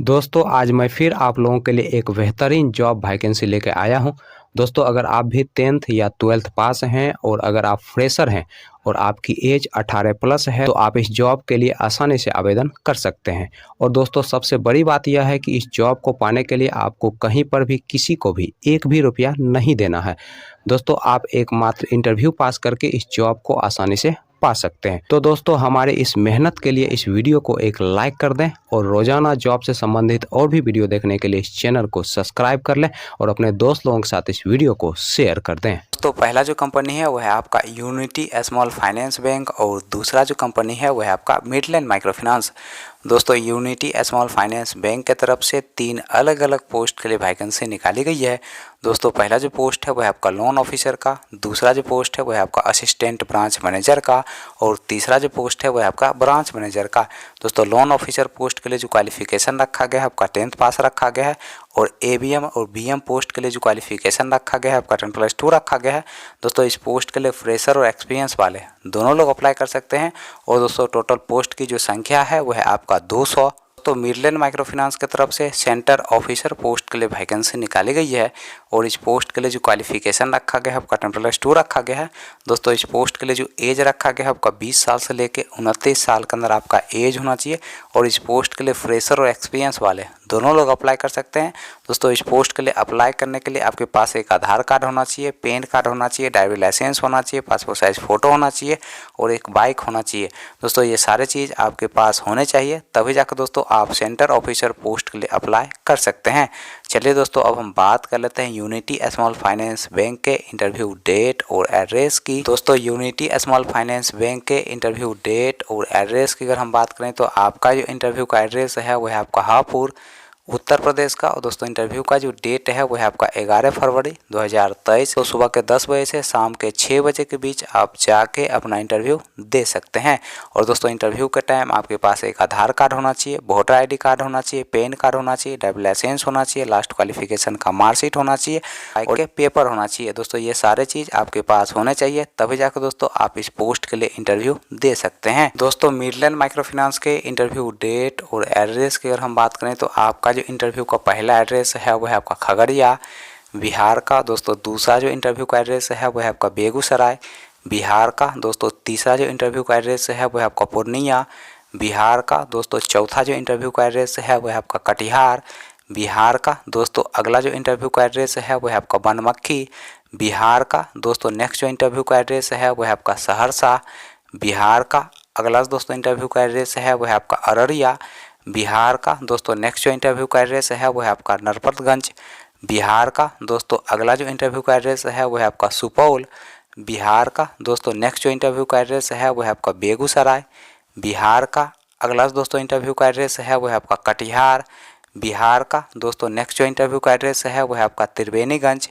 दोस्तों आज मैं फिर आप लोगों के लिए एक बेहतरीन जॉब वैकेंसी लेके आया हूं। दोस्तों अगर आप भी 10th या 12th पास हैं और अगर आप फ्रेशर हैं और आपकी एज 18 प्लस है तो आप इस जॉब के लिए आसानी से आवेदन कर सकते हैं। और दोस्तों सबसे बड़ी बात यह है कि इस जॉब को पाने के लिए आपको कहीं पर भी किसी को भी एक भी रुपया नहीं देना है। दोस्तों आप एकमात्र इंटरव्यू पास करके इस जॉब को आसानी से पा सकते हैं। तो दोस्तों हमारे इस मेहनत के लिए इस वीडियो को एक लाइक कर दें और रोजाना जॉब से संबंधित और भी वीडियो देखने के लिए इस चैनल को सब्सक्राइब कर लें और अपने दोस्त लोगों के साथ इस वीडियो को शेयर कर दें। तो पहला जो कंपनी है वो है आपका यूनिटी स्मॉल फाइनेंस बैंक और दूसरा जो कंपनी है वो है आपका मिडलैंड माइक्रो फाइनेंस। दोस्तों यूनिटी स्मॉल फाइनेंस बैंक की तरफ से 3 अलग अलग पोस्ट के लिए वैकेंसी निकाली गई है। दोस्तों पहला जो पोस्ट है वो है आपका लोन ऑफिसर का, दूसरा जो पोस्ट है वो है आपका असिस्टेंट ब्रांच मैनेजर का और तीसरा जो पोस्ट है वो है आपका ब्रांच मैनेजर का। दोस्तों लोन ऑफिसर पोस्ट के लिए जो क्वालिफिकेशन रखा गया है आपका 10th पास रखा गया है और एबीएम और बीएम पोस्ट के लिए जो क्वालिफिकेशन रखा गया है आपका 10+2 रखा गया है। दोस्तों इस पोस्ट के लिए फ्रेशर और एक्सपीरियंस वाले दोनों लोग अप्लाई कर सकते हैं और दोस्तों टोटल पोस्ट की जो संख्या है वो है आपका 200। तो मिडलैंड माइक्रो फाइनेंस की तरफ से सेंटर ऑफिसर पोस्ट के लिए वैकेंसी निकाली गई है और इस पोस्ट के लिए जो क्वालिफिकेशन रखा गया है आपका 10+2 रखा गया है। दोस्तों इस पोस्ट के लिए जो एज रखा गया है आपका 20 साल से लेकर 29 साल के अंदर आपका एज होना चाहिए और इस पोस्ट के लिए फ्रेशर और एक्सपीरियंस वाले दोनों लोग अप्लाई कर सकते हैं। दोस्तों इस पोस्ट के लिए अप्लाई करने के लिए आपके पास एक आधार कार्ड होना चाहिए, पैन कार्ड होना चाहिए, ड्राइविंग लाइसेंस होना चाहिए, पासपोर्ट साइज फ़ोटो होना चाहिए और एक बाइक होना चाहिए। दोस्तों ये सारे चीज़ आपके पास होने चाहिए तभी जाकर दोस्तों आप सेंटर ऑफिसर पोस्ट के लिए अप्लाई कर सकते हैं। चलिए दोस्तों अब हम बात कर लेते हैं यूनिटी स्मॉल फाइनेंस बैंक के इंटरव्यू डेट और एड्रेस की। दोस्तों यूनिटी स्मॉल फाइनेंस बैंक के इंटरव्यू डेट और एड्रेस की अगर हम बात करें तो आपका जो इंटरव्यू का एड्रेस है वो है आपका हापुड़ उत्तर प्रदेश का और दोस्तों इंटरव्यू का जो डेट है वो है आपका 11 फरवरी 2023। तो सुबह के 10 बजे से शाम के 6 बजे के बीच आप जाके अपना इंटरव्यू दे सकते हैं। और दोस्तों इंटरव्यू के टाइम आपके पास एक आधार कार्ड होना चाहिए, वोटर आईडी कार्ड होना चाहिए, पैन कार्ड होना चाहिए, ड्राइविंग लाइसेंस होना चाहिए, लास्ट क्वालिफिकेशन का मार्कशीट होना चाहिए और पेपर होना चाहिए। दोस्तों ये सारे चीज़ आपके पास होने चाहिए तभी जाकर दोस्तों आप इस पोस्ट के लिए इंटरव्यू दे सकते हैं। दोस्तों मिडलैंड माइक्रो फाइनेंस के इंटरव्यू डेट और एड्रेस की अगर हम बात करें तो आपका जो इंटरव्यू का पहला एड्रेस है वो है आपका खगड़िया बिहार का। दोस्तों दूसरा जो इंटरव्यू का एड्रेस है वो है आपका बेगूसराय बिहार का। दोस्तों तीसरा जो इंटरव्यू का एड्रेस है वो है आपका पूर्णिया बिहार का। दोस्तों चौथा जो इंटरव्यू का एड्रेस है वो है आपका कटिहार बिहार का। दोस्तों अगला जो इंटरव्यू का एड्रेस है वो है आपका बनमक्खी बिहार का। दोस्तों नेक्स्ट जो इंटरव्यू का एड्रेस है वो है आपका सहरसा बिहार का। अगला दोस्तों इंटरव्यू का एड्रेस है वो है आपका अररिया बिहार का। दोस्तों नेक्स्ट जो इंटरव्यू का एड्रेस है वो है आपका नरपतगंज बिहार का। दोस्तों अगला जो इंटरव्यू का एड्रेस है वो है आपका सुपौल बिहार का। दोस्तों नेक्स्ट जो इंटरव्यू का एड्रेस है वो है आपका बेगूसराय बिहार का। अगला दोस्तों इंटरव्यू का एड्रेस है वो है आपका कटिहार बिहार का। दोस्तों नेक्स्ट जो इंटरव्यू का एड्रेस है वो है आपका त्रिवेणीगंज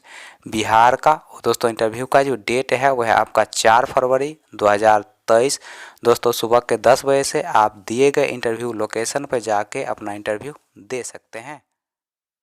बिहार का। दोस्तों इंटरव्यू का जो डेट है वो है आपका 4 फरवरी 2023। दोस्तों सुबह के 10 बजे से आप दिए गए इंटरव्यू लोकेशन पर जाके अपना इंटरव्यू दे सकते हैं।